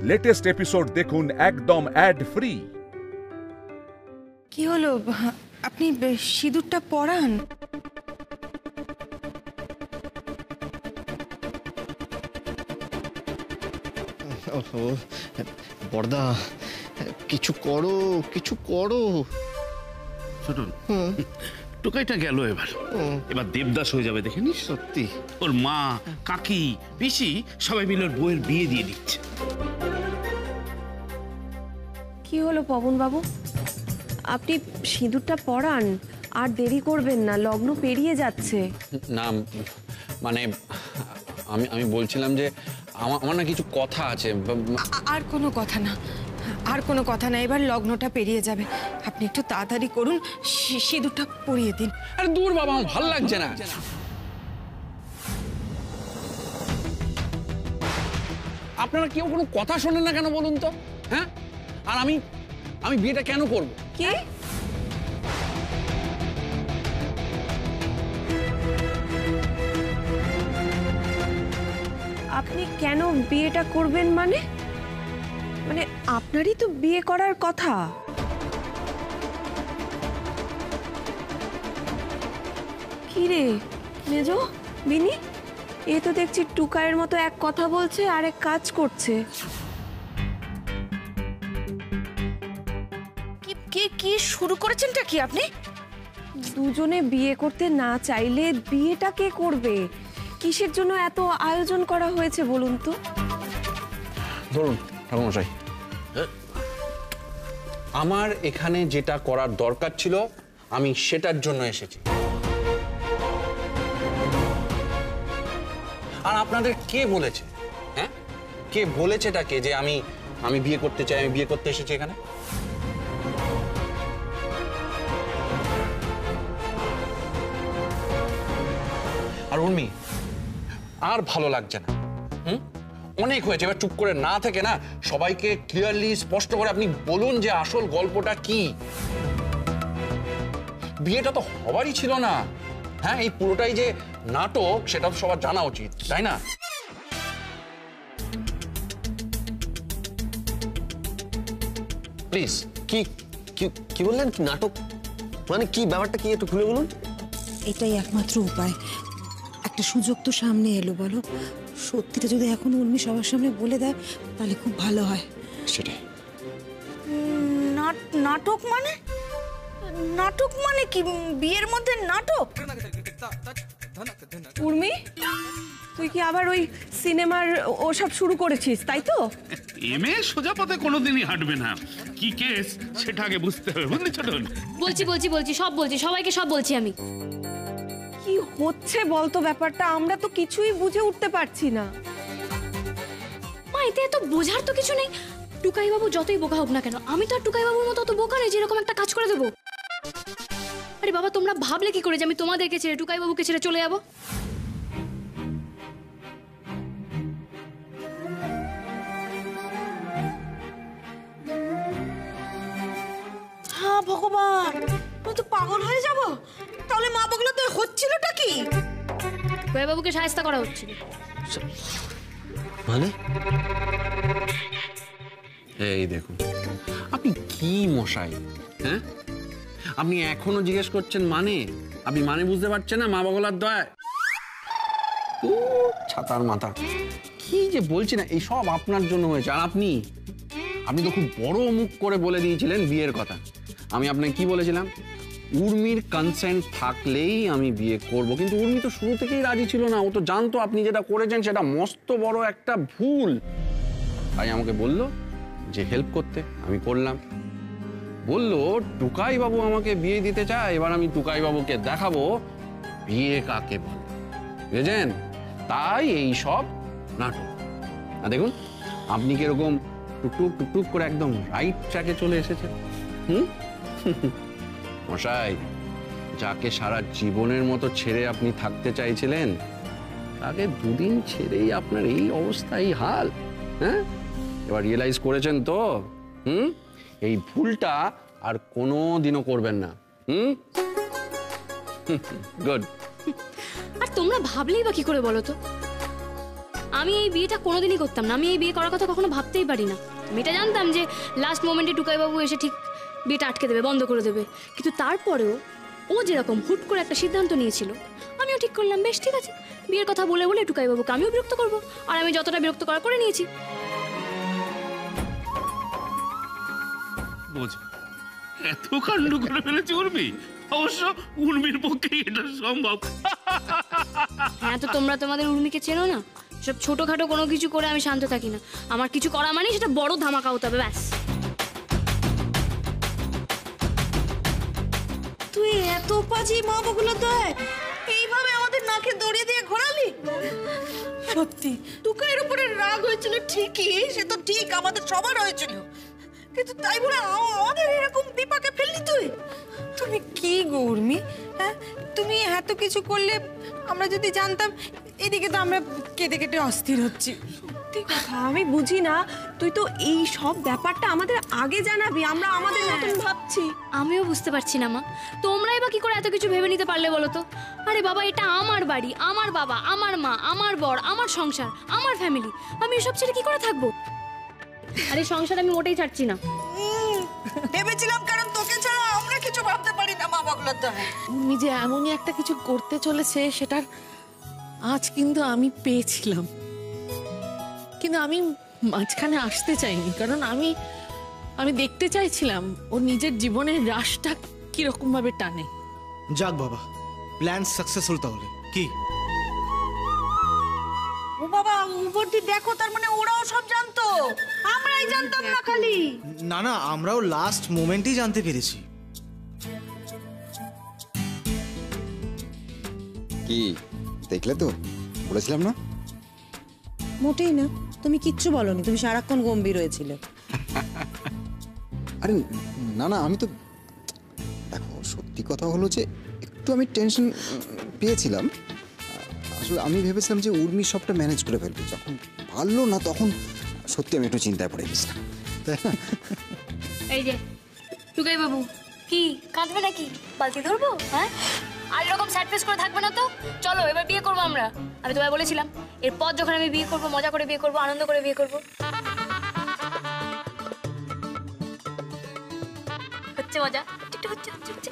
Latest episode দেখুন একদম add free. কি হলো, আপনি সিঁদুরটা পরান। বড়দা, কিছু করো, কিছু করো। ছোটন, টোকাইটা গেল এবার দেবদাস হয়ে যাবে, দেখে নিস। সত্যি ওর মা, কাকি, পিসি সবাই মিলে ওর বউয়ের বিয়ে দিয়ে দিচ্ছে। কি হলো পবন বাবু, আপনি সিঁদুরটা পরান, আর দেরি করবেন না, লগ্ন পেরিয়ে যাচ্ছে। না মানে আমি বলছিলাম যে আমার না কিছু কথা আছে। আর কোনো কথা না, আর কোনো কথা না, এবার লগ্নটা পেরিয়ে যাবে। আপনি একটু তাড়াতাড়ি করুন, সিঁদুরটা পরিয়ে দিন। আরে দূর বাবা, আমার ভালো লাগছে না। আপনারা কেউ কোনো কথা শোনেন না কেন বলুন তো? হ্যাঁ, আর আমি বিয়েটা কেন করব? কি আপনি কেন বিয়েটা করবেন? মানে আপনারই তো বিয়ে করার কথা। কি রে মেজো, বিনি, এ তো দেখছি টুকাইয়ের মতো এক কথা বলছে আর এক কাজ করছে। কি শুরু করেছেনটা কি আপনি? দুজনে বিয়ে করতে না চাইলে বিয়েটা কে করবে? কিসের জন্য এত আয়োজন করা হয়েছে বলুন তো? ধরুন ঠাকুরমশাই, আমার এখানে যেটা করার দরকার ছিল আমি সেটার জন্য এসেছি। আর আপনাদের কে বলেছে? হ্যাঁ, কে বলেছে এটাকে যে আমি বিয়ে করতে চাই, আমি বিয়ে করতে এসেছি এখানে? আর উর্মি, আর ভালো লাগছে না। অনেক হয়েছে, এবার চুপ করে না থেকে না সবাইকে ক্লিয়ারলি স্পষ্ট করে আপনি বলুন যে আসল গল্পটা কি। বিয়েটা তো হবারই ছিল না। হ্যাঁ, এই পুরোটাই যে নাটক সেটা তো সবার জানা উচিত, তাই না? প্লিজ। কি কি বললেন? কি নাটক মানে কি? ব্যাপারটা কি একটু খুলে বলুন। এটাই একমাত্র উপায়। একটা সুযোগ তো সামনে এলো, বলো। সত্যিটা যদি এখন উর্মি সবার সামনে বলে দেয় তাহলে খুব ভালো হয়। সেটাই। নাটক মানে? নাটক মানে কি? বিয়ের মধ্যে নাটক? উর্মি, তুই কি আবার ওই সিনেমার ওসব শুরু করেছিস, তাই তো? এমএ সোজা পথে কোনোদিনই হাঁটবে না। কি কেস সেটা আগে বুঝতে হবে, বুঝলি ছোটন? বলছি সব বলছি, সবাইকে সব বলছি আমি। কি হচ্ছে বলতো ব্যাপারটা? আমরা তো কিছুই বুঝে উঠতে পারছি না। মা, এতে এত বোঝার তো কিছু নেই। টুকাই বাবু যতই বোকা হোক না কেন, আমি তো আর টুকাই বাবুর মতো অত বোকা নেই যে এরকম একটা কাজ করে দেবো। আরে বাবা, তোমরা ভাবলে কি করে যে আমি তোমাদেরকে ছেড়ে টুকাই বাবুকে ছেড়ে চলে যাবো? হ্যাঁ ভগবান, আমি তো পাগল হয়ে যাব। তাহলে মা বগলো তো হচ্ছিলটা কি? টুকাই বাবুকে সাহায্য করা হচ্ছিল। মানে এই দেখুন, আপনি কি মশাই? হ্যাঁ, আপনি এখনো জিজ্ঞেস করছেন মানে? আপনি মানে বুঝতে পারছেন না? মা বগলার দয় ছাতার মাথা কি যে বলছি না, এই সব আপনার জন্য হয়েছে। আর আপনি তো খুব বড় মুখ করে বলে দিয়েছিলেন বিয়ের কথা। আমি আপনাকে কি বলেছিলাম? উর্মির কনসেন্ট থাকলেই আমি বিয়ে করব। কিন্তু উর্মি তো শুরু থেকেই রাজি ছিল না। ও তো জানতো আপনি যেটা করেছেন সেটা মস্ত বড় একটা ভুল। তাই আমাকে বললো যে হেল্প করতে, আমি করলাম। বললো টুকাই বাবু আমাকে বিয়ে দিতে চায়, এবার আমি টুকাই বাবুকে দেখাবো বিয়ে কাকে বলে, বুঝেছেন? তাই এই সব নাটক। আর দেখুন, আপনি কিরকম টুকটুক টুকটুক করে একদম রাইট ট্র্যাকে চলে এসেছেন। মশাই, যাকে সারা জীবনের মতো ছেড়ে আপনি থাকতে চাইছিলেন তাকে দুদিন ছেড়েই আপনার এই অবস্থা, এই হাল। হ্যাঁ, এবার রিয়েলাইজ করেছেন তো? এই ভুলটা আর কোনো দিনও করবেন না। আর তোমরা ভাবলেই বা কি করে বলো তো? আমি এই বিয়েটা কোনোদিনই করতাম না, আমি এই বিয়ে করার কথা কখনো ভাবতেই পারি না। আমি এটা জানতাম যে লাস্ট মোমেন্টে টুকাইবাবু এসে ঠিক বিয়েটা আটকে দেবে, বন্ধ করে দেবে, কিন্তু তারপরেও ও যেরকম হুট করে একটা সিদ্ধান্ত নিয়েছিল, আমিও ঠিক করলাম বেশ ঠিক আছে, বিয়ের কথা বলে বলে টুকাইবাবুকে আমিও বিরক্ত করবো, আর আমি যতটা বিরক্ত করা করে নিয়েছি। বোঝ, এত কাণ্ড করে ফেলেছে উর্মি, অবশ্য উর্মির পক্ষে এটা সম্ভব। হ্যাঁ, তো তোমরা তোমাদের উর্মিকে চেনো না, সব ছোটখাটো কোনো কিছু করে আমি শান্ত থাকি না, আমার কিছু করা মানে সেটা বড় ধামাকা হতে হবে, ব্যাস। তুই এত পাজি মা বগুলো দেয় এইভাবে আমাদের নাকে দড়ি দিয়ে ঘোরালি? সত্যি টুকাইয়ের উপরে রাগ হয়েছিল ঠিকই, সে তো ঠিক আমাদের সবার হয়েছিল, কিন্তু তাই বলে আমাদের এরকম বিপাকে ফেললি তুই? তুমি কি গো উর্মি, হ্যাঁ তুমি এত কিছু করলে আমরা যদি জানতাম, এদিকে তো আমরা কেঁদে কেটে অস্থির হচ্ছি। সত্যি কথা, আমি বুঝি না, তুই তো এই সব ব্যাপারটা আমাদের আগে জানাবি, আমরা আমাদের মতন ভাবছি। আমিও বুঝতে পারছি না মা, তোমরাই বা কি করে এত কিছু ভেবে নিতে পারলে বলো তো? আরে বাবা, এটা আমার বাড়ি, আমার বাবা, আমার মা, আমার বর, আমার সংসার, আমার ফ্যামিলি, আমি এসব ছেড়ে কি করে থাকবো? আরে সংসার আমি মোটেই ছাড়ছি না। ভেবেছিলাম কারণ তোকে ছাড়া আমরা কিছু ভাবতে পারি না মা বগুলোর দয়। উর্মি যে এমনই একটা কিছু করতে চলেছে সেটার আজ কিন্তু আমি পেয়েছিলাম, কিন্তু আমি মাঝখানে আসতে চাইনি, কারণ আমি দেখতে চাইছিলাম ওর নিজের জীবনের রাশটা কিরকম ভাবে টানে। যাক বাবা, প্ল্যান সাকসেসফুল তাহলে কি? ও বাবা, উপর দিয়ে দেখো, তার মানে ওরাও সব জানতো, আমরাই জানতাম না খালি। না না, আমরাও লাস্ট মোমেন্টেই জানতে পেরেছি। কি দেখলে তো, বলেছিলাম না? মোটেই না, তুমি কিচ্ছু বলনি, তুমি সারাক্ষণ গম্ভীর হয়েছিলে। আরে না না, আমি তো দেখো, সত্যি কথা হলো যে একটু আমি টেনশন পেয়েছিলাম। আসলে আমি ভেবেছিলাম যে উর্মি সবটা ম্যানেজ করে ফেলবে, যখন পারলো না তখন সত্যি আমি একটু চিন্তায় পড়ে গেছিলাম, তাই না? এই যে টুকাই বাবু, কি কাঁদবে নাকি? বালতি ধরবো? হ্যাঁ, আর এরকম স্যাড ফেস করে থাকবে না তো। চলো এবার বিয়ে করবো আমরা। আমি তোমায় বলেছিলাম এরপর যখন আমি বিয়ে করবো, মজা করে বিয়ে করবো, আনন্দ করে বিয়ে করবো। হচ্ছে মজা, একটু হচ্ছে হচ্ছে হচ্ছে।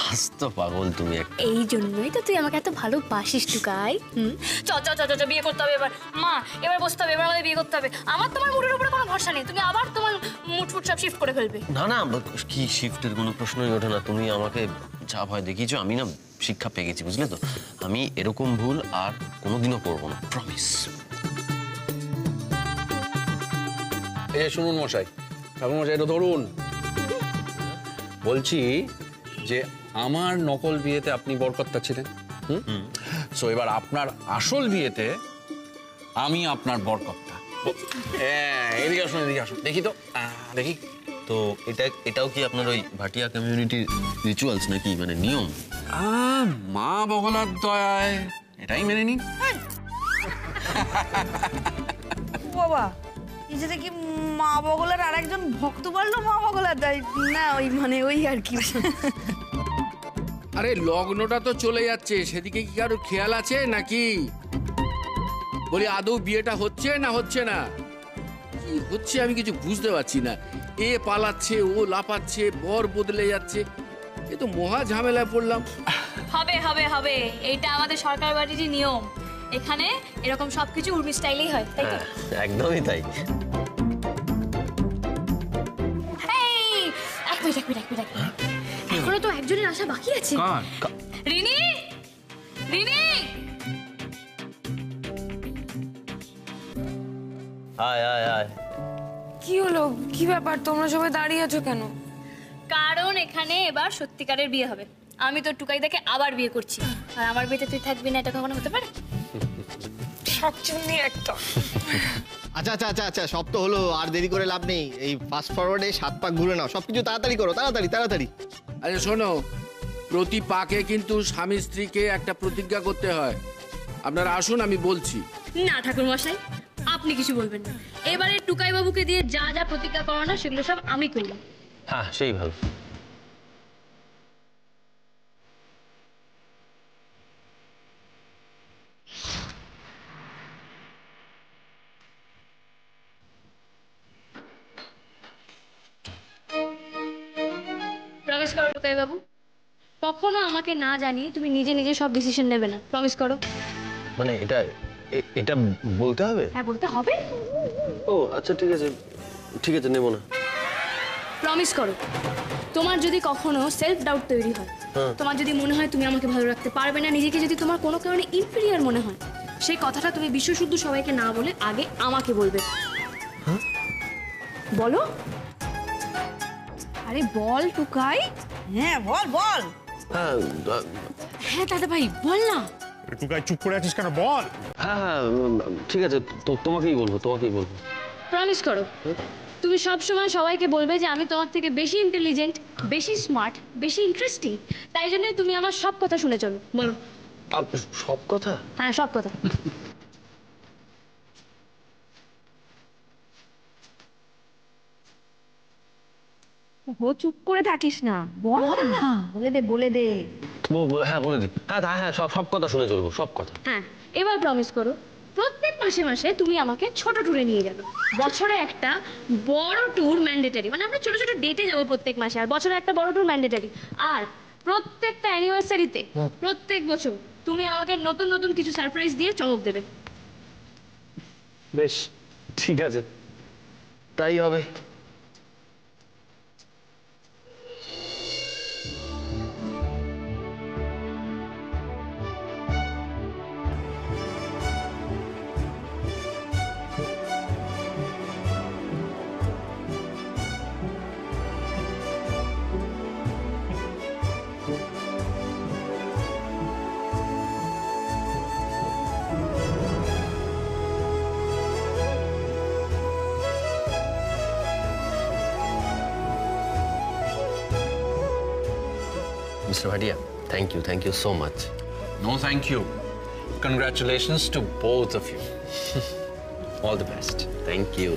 হাসতো পাগল তুমি একটা। এই জন্যই তো তুই আমাকে এত ভালোবাসিস টুকাই। চ চ চ চ বিয়ে করতে হবে এবার। মা এবার বসতে হবে, এবার আমাদের বিয়ে করতে হবে। আমার তোমার মুডের উপরে কোনো ভরসা নেই, তুমি আবার তোমার মুড ফুড সব শিফট করে ফেলবে। না না, কি শিফটের কোনো প্রশ্নই ওঠে না। তুমি আমাকে যা ভয় দেখিয়েছো, আমি না শিক্ষা পেয়ে গেছি, বুঝলে তো? আমি এরকম ভুল আর কোনোদিনও করবো না, প্রমিস। শুনুন মশাই, ঠাকুর মশাই, এটা ধরুন। বলছি যে আমার নকল বিয়েতে আপনি বরকর্তা ছিলেন, সো এবার আপনার আসল বিয়েতে আমি আপনার বরকর্তা। এদিকে আসুন, এদিকে আসুন, দেখি তো, দেখি তো এটাও কি আপনার ওই ভাটিয়া কমিউনিটির রিচুয়ালস নাকি, মানে নিয়ম? মা বগলার দয়ায় এটাই মেনে নিন। বাবা, নিজে কি মা বগলার আর একজন ভক্ত বললো মা বগলার দয় না, ওই মানে ওই আর কি। আরে লগ্নটা তো চলে যাচ্ছে, সেদিকে কি কারোর খেয়াল আছে নাকি? বলি আদৌ বিয়েটা হচ্ছে না হচ্ছে না? কি হচ্ছে আমি কিছু বুঝতে পারছি না। এ পালাচ্ছে, ও লাপাচ্ছে, বর বদলে যাচ্ছে, এ তো মহা ঝামেলায় পড়লাম। হবে হবে হবে, এইটা আমাদের সরকার বাড়িরই নিয়ম। এখানে এরকম সবকিছু উর্মি স্টাইলেই হয়, তাই তো? একদমই তাই। এখনো তো একজনের আশা বাকি আছে। রিনি, রিনি, আয় আয় আয়। কি হলো, কি ব্যাপার, তোমরা সবাই দাঁড়িয়ে আছো কেন? কারণ এখানে এবার সত্যিকারের বিয়ে হবে। আমি তো টুকাই দেখে আবার বিয়ে করছি, আর আমার বিয়েতে তুই থাকবি না, এটা কখনো হতে পারে? সবচেয়ে একটা। আচ্ছা আচ্ছা আচ্ছা আচ্ছা, সব তো হলো, আর দেরি করে লাভ নেই। এই ফাস্ট ফরওয়ার্ডে 7 পাক ঘুরে নাও, সবকিছু তাড়াতাড়ি করো, তাড়াতাড়ি তাড়াতাড়ি। আরে শোনো, প্রতি পাকে কিন্তু স্বামী স্ত্রীকে একটা প্রতিজ্ঞা করতে হয়। আপনারা আসুন, আমি বলছি। না ঠাকুর মশাই, আপনি কিছু বলবেন না। এবারে টুকাই বাবুকে দিয়ে যা যা প্রতিজ্ঞা করানো সেগুলো সব আমি করলাম। হ্যাঁ, সেই ভালো। প্রমিস করো টুকাই বাবু, কখনো আমাকে না জানিয়ে তুমি নিজে নিজে সব ডিসিশন নেবে না। প্রমিস করো। মানে এটা বলতে হবে? হ্যাঁ বলতে হবে। ও আচ্ছা ঠিক আছে, ঠিক আছে, নেব না। প্রমিস করো। তোমার যদি কখনো সেলফ ডাউট তৈরি হয়, তোমার যদি মনে হয় তুমি আমাকে ভালো রাখতে পারবে না, নিজেকে যদি তোমার কোনো কারণে ইনফিরিয়ার মনে হয়, সেই কথাটা তুমি বিশ্বশুদ্ধ সবাইকে না বলে আগে আমাকে বলবে। বলো। আরে বল টুকাই। হ্যাঁ বল বল। হ্যাঁ দাদা ভাই বল না। টুকাই চুপ করে আছিস কেন, বল। হ্যাঁ ঠিক আছে, তোমাকেই বলবো। প্রমিস করো তুমি সব সময় সবাইকে বলবে যে আমি তোমার থেকে বেশি ইন্টেলিজেন্ট, বেশি স্মার্ট, বেশি ইন্টারেস্টিং, তাই জন্যই তুমি আমার সব কথা শুনে চলো। বলো। সব কথা? হ্যাঁ সব কথা। ও চুপ করে থাকিস না, বল না, বলে দে। হ্যাঁ বলে দিই। হ্যাঁ সব কথা শুনে চলবো, সব কথা। হ্যাঁ এবার প্রমিস করো প্রত্যেক মাসে মাসে তুমি আমাকে ছোট ট্যুরে নিয়ে যাবে। বছরে একটা বড় ট্যুর ম্যান্ডেটরি, মানে আমরা ছোট ছোট ডেটে যাবো প্রত্যেক মাসে, আর বছরে একটা বড় ট্যুর ম্যান্ডেটরি। আর প্রত্যেকটা অ্যানিভার্সারিতে প্রত্যেক বছর তুমি আমাকে নতুন নতুন কিছু সারপ্রাইজ দিয়ে চমক দেবে। বেশ ঠিক আছে, তাই হবে। Mr. Bhatia, thank you so much. No thank you. Congratulations to both of you. All the best. Thank you.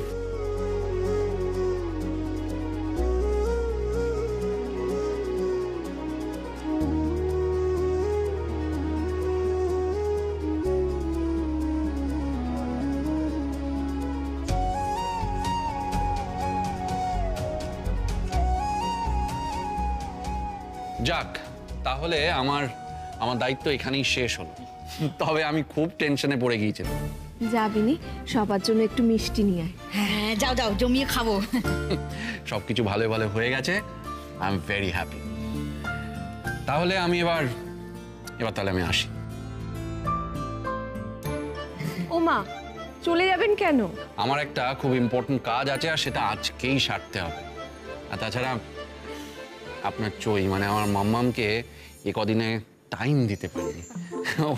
যাক, তাহলে আমার দায়িত্ব এখানেই শেষ হলো। তবে আমি খুব টেনশনে পড়ে গিয়েছিলাম। যাবিনি, সবার জন্য একটু মিষ্টি নিয়ে আয়। হ্যাঁ যাও যাও, জমিয়ে খাবো। সবকিছু ভালো ভালো হয়ে গেছে, আই এম ভেরি হ্যাপি। তাহলে আমি এবার তাহলে আমি আসি। ও মা, চলে যাবেন কেন? আমার একটা খুব ইম্পর্টেন্ট কাজ আছে, আর সেটা আজকেই সারতে হবে। আর তাছাড়া আপনার চই, মানে আমার মাম্মামকে এ কদিনে টাইম দিতে পারিনি,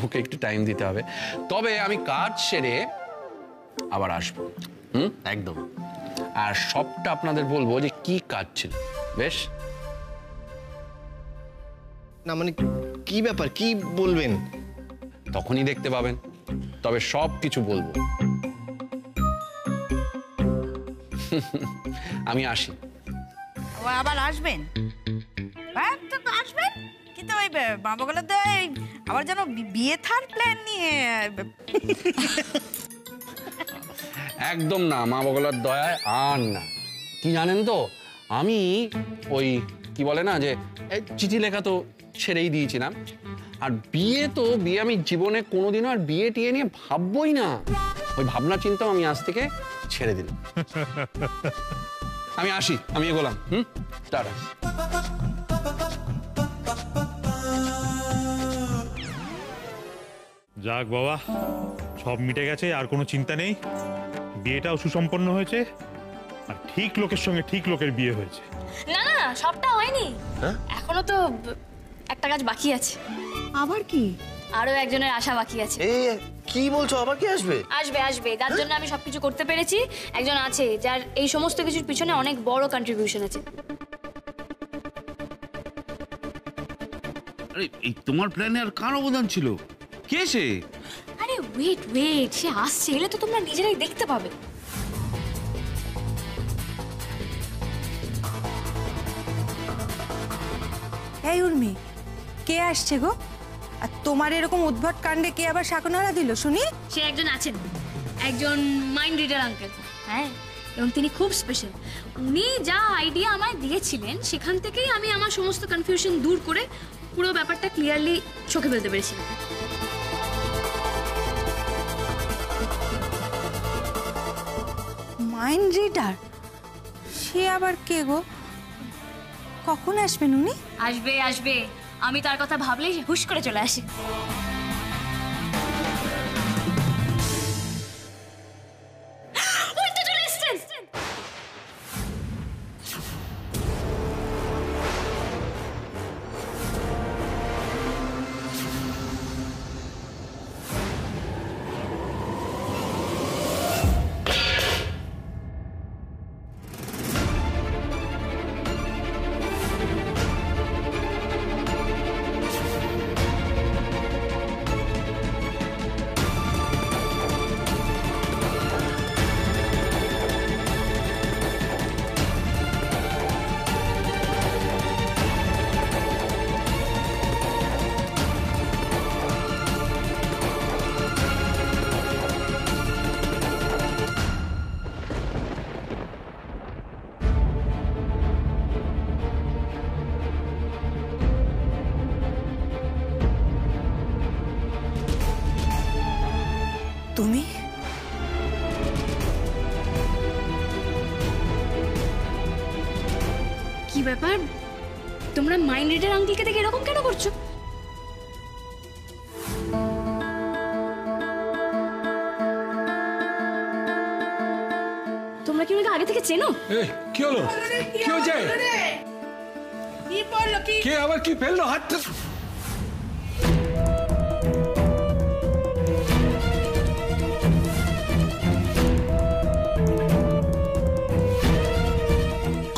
ওকে একটু টাইম দিতে হবে। তবে আমি কাজ সেরে আবার আসবো। একদম। আর সবটা আপনাদের বলবো যে কি কাজ ছিল। বেশ? না মানে কি ব্যাপার, কি বলবেন? তখনই দেখতে পাবেন। তবে সব কিছু বলবো। আমি আসি। আবার আসবেন? হ্যাঁ তো আসবেন, কিন্তু ওই বাবাগুলোর তো আবার যেন বিয়ে থার প্ল্যান নিয়ে। একদম না, মা বগলার দয়ায় আর না। কি জানেন তো, আমি ওই কি বলে না যে চিঠি লেখা তো ছেড়েই দিয়েছিলাম। আর বিয়ে আমি জীবনে কোনোদিনও আর বিয়ে টিয়ে নিয়ে ভাববই না। ওই ভাবনা চিন্তাও আমি আজ থেকে ছেড়ে দিলাম। আমি আসি, আমি এগোলাম। টাটা। যাক বাবা, সব মিটে গেছে, আর কোনো চিন্তা নেই। বিয়েটাও সুসম্পন্ন হয়েছে, আর ঠিক লোকের সঙ্গে ঠিক লোকের বিয়ে হয়েছে। না না না, সবটা হয়নি, এখনো তো একটা কাজ বাকি আছে। আবার কি? আরো একজনের আশা বাকি আছে। কি বলছো, আবার কি আসবে? আসবে, যার জন্য আমি সবকিছু করতে পেরেছি। একজন আছে যার এই সমস্ত কিছুর পিছনে অনেক বড় কন্ট্রিবিউশন আছে। আরে এই তোমার প্ল্যানে আর কার অবদান ছিল? কে সে? আরে ওয়েট, সে আসছে, এলে তো তোমরা নিজেরাই দেখতে পাবে। এই উর্মি, কে আসছে গো? আর তোমার এরকম উদ্ভট কাণ্ডে কে আবার শাকনারা দিল শুনি? সে একজন আছেন, একজন মাইন্ড রিডার আঙ্কেল। হ্যাঁ, এবং তিনি খুব স্পেশাল। উনি যা আইডিয়া আমায় দিয়েছিলেন সেখান থেকেই আমি আমার সমস্ত কনফিউশন দূর করে পুরো ব্যাপারটা ক্লিয়ারলি চোখে ফেলতে পেরেছিলাম। Mind reader? সে আবার কে গো? কখন আসবেন উনি? আসবে আসবে, আমি তার কথা ভাবলেই হুশ করে চলে আসে। তুমি? কি ব্যাপার, তোমরা মাইন্ড রিডার আঙ্কেলকে দেখে এরকম কেন করছো? তোমরা কি ওনাকে আগে থেকে চেনো? কি হলো? কি হয়েছে? কি বললো? কি কে আবার কি ফেললো হাতটা?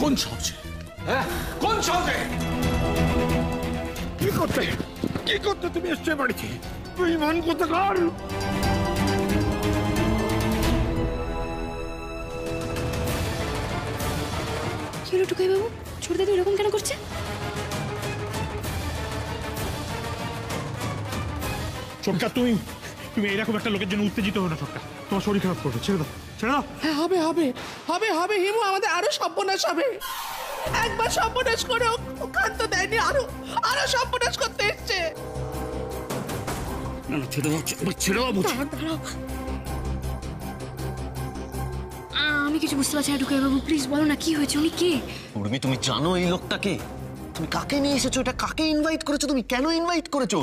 কোন সাহসে? হ্যাঁ, কোন সাহসে? কি করতে তুমি এসছো বাড়িতে? তুই মান করতে কর। কি হলো টুকাই বাবু, ছোট দাদু এরকম কেন করছে? ছোটকা, তুমি এরকম একটা লোকের জন্য উত্তেজিত হো না ছোটকা, তোমার শরীর খারাপ করবে। ছেড়ে দাও, ছেড়ে দাও। হ্যাঁ, হবে হবে হবে হবে হিমু, আমাদের আরো সর্বনাশ হবে। একবার সর্বনাশ করে ও ক্ষান্ত দেয়নি, আরো আরো সর্বনাশ করতে এসছে। না না, ছেড়ে দাও, ছেড়ে দাও বলছি। আমি কিছু বুঝতে পারছি না টুকাই বাবু, প্লিজ বলো না কি হয়েছে, উনি কে? উর্মি, তুমি জানো এই লোকটাকে? তুমি কাকে নিয়ে এসেছো? এটা কাকে ইনভাইট করেছো? তুমি কেন ইনভাইট করেছো?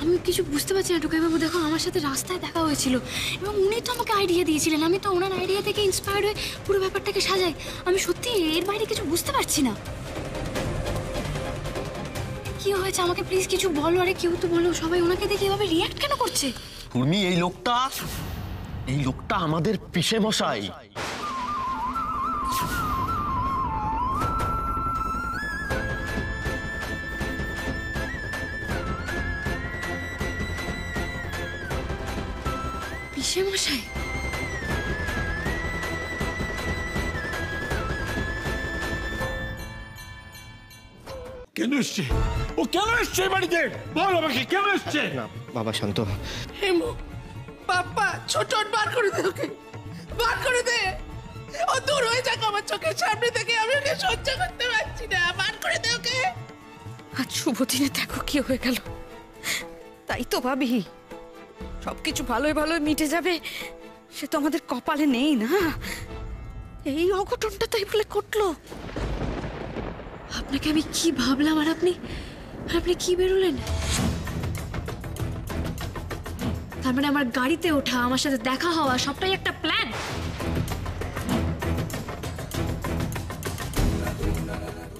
আমি কিছু বুঝতে পারছি না টুকাই বাবু। দেখো, আমার সাথে রাস্তায় দেখা হয়েছিল এবং উনি তো আমাকে আইডিয়া দিয়েছিলেন, আমি তো ওনার আইডিয়া থেকে ইন্সপায়ার্ড হয়ে পুরো ব্যাপারটাকে সাজাই। আমি সত্যি এর বাইরে কিছু বুঝতে পারছি না। কি হয়েছে আমাকে প্লিজ কিছু বলো। আরে কেউ তো বলো, সবাই ওনাকে দেখে এভাবে রিঅ্যাক্ট কেন করছে? উর্মি, এই লোকটা আমাদের পিসে মশাই। পিসে মশাই? কেন এসছে ও? কেন এসছে বাড়িতে? বল আমাকে, কেন এসছে? না বাবা, শান্ত। হেমু, বাপ্পা, ছোট বার করে দে ওকে, বার করে দে। ও দূর হয়ে যাক আমার চোখের সামনে থেকে, আমি ওকে সহ্য করতে পারছি না। বার করে দে ওকে। আজ শুভ দিনে দেখো কি হয়ে গেল। তাই তো ভাবি, সবকিছু ভালোই ভালোই মিটে যাবে, সে তো আমাদের কপালে নেই না। এই অঘটনটা তাই বলে ঘটলো। আপনাকে আমি কি ভাবলাম আর আপনি কি বেরোলেন? তার মানে আমার গাড়িতে ওঠা, আমার সাথে দেখা হওয়া সবটাই একটা প্ল্যান।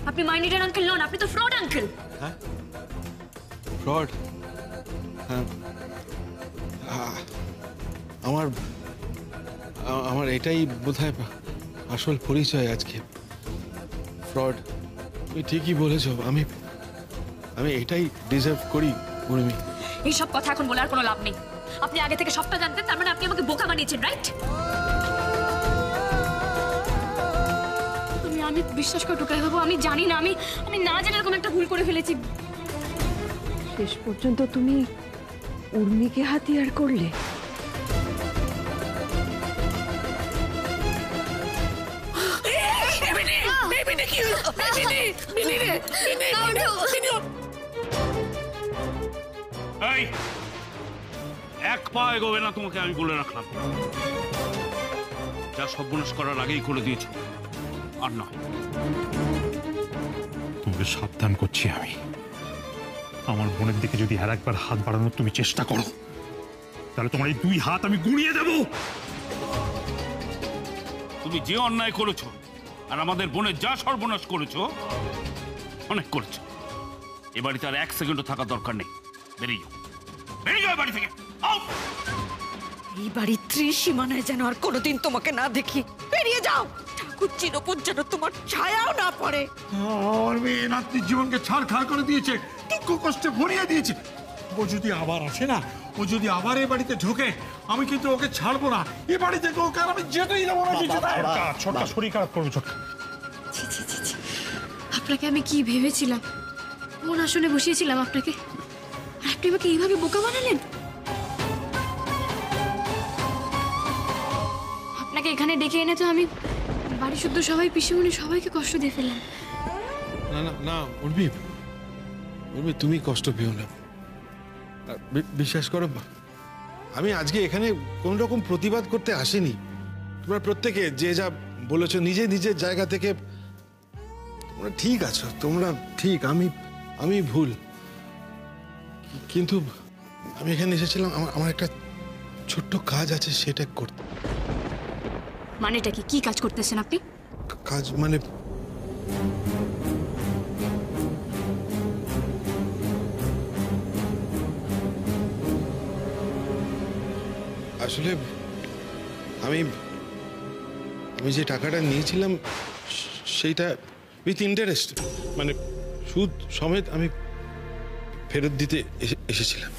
আপনি মাইন্ড রিডার আঙ্কেল নন, আপনি তো ফ্রড আঙ্কেল। হ্যাঁ, ফ্রড? হ্যাঁ, আমার এটাই বোধহয় আসল পরিচয় আজকে। ফ্রড। তুমি ঠিকই বলেছ, আমি এটাই ডিজার্ভ করি উর্মি। এইসব কথা এখন বলে আর কোনো লাভ নেই। আপনি আগে থেকে সবটা জানতেন, তার মানে আপনি আমাকে বোকা বানিয়েছেন, রাইট? আমি বিশ্বাস করে টুকাই বাবু, আমি জানি না, আমি না জেনে এরকম একটা ভুল করে ফেলেছি। শেষ পর্যন্ত তুমি উর্মিকে হাতিয়ার করলে। এই এক পা এগোবে না, তোমাকে আমি বলে রাখলাম। যা সর্বনাশ করার আগেই করে দিয়েছ, আর না। তোমাকে সাবধান করছি আমি, আমার বোনের দিকে যদি আর একবার হাত বাড়ানোর তুমি চেষ্টা করো, তাহলে তোমার এই 2 হাত আমি গুঁড়িয়ে দেব। তুমি যে অন্যায় করেছো আর আমাদের বোনের যা সর্বনাশ করেছো, অনেক করেছো। এ বাড়িতে আর 1 সেকেন্ডও থাকার দরকার নেই। বেরিয়ে যাও, বেরিয়ে যাও বাড়ি থেকে। এই বাড়ির ত্রিসীমানায় যেন আর কোনোদিন তোমাকে না দেখি। বেরিয়ে যাও, ঠাকুর চিরপুর যেন তোমার ছায়াও না পড়ে। আমার মেয়ে নাতনির জীবনকে ছাড়খাড় করে দিয়েছে, দুঃখ কষ্টে ভরিয়ে দিয়েছে। ও যদি আবার আসে না, ও যদি আবার এ বাড়িতে ঢোকে, আমি কিন্তু ওকে ছাড়বো না। এ বাড়ি থেকে ওকে আর আমি যেতেই দেবো না। ছোটকা শরীর খারাপ করবে ছোটকা। ছি ছি ছি ছি, আপনাকে আমি কি ভেবেছিলাম? কোন আসনে বসিয়েছিলাম আপনাকে, আর আপনি আমাকে এইভাবে বোকা বানালেন। আপনাকে এখানে ডেকে এনে তো আমি বাড়ি শুদ্ধ সবাই পিসিমণি সবাইকে কষ্ট দিয়ে ফেললাম। না না না উর্মি, উর্মি তুমি কষ্ট পেও না। বিশ্বাস করো, আমি আজকে এখানে কোন রকম প্রতিবাদ করতে আসিনি। তোমরা প্রত্যেকে যে যা বলেছো নিজে নিজের জায়গা থেকে তোমরা ঠিক আছো, তোমরা ঠিক, আমি ভুল। কিন্তু আমি এখানে এসেছিলাম আমার একটা ছোট্ট কাজ আছে, সেটা করতে। মানেটা কি কাজ করতেছেন আপনি? কাজ মানে আসলে আমি যে টাকাটা নিয়েছিলাম সেইটা উইথ ইন্টারেস্ট, মানে সুদ সমেত আমি ফেরত দিতে এসেছিলাম।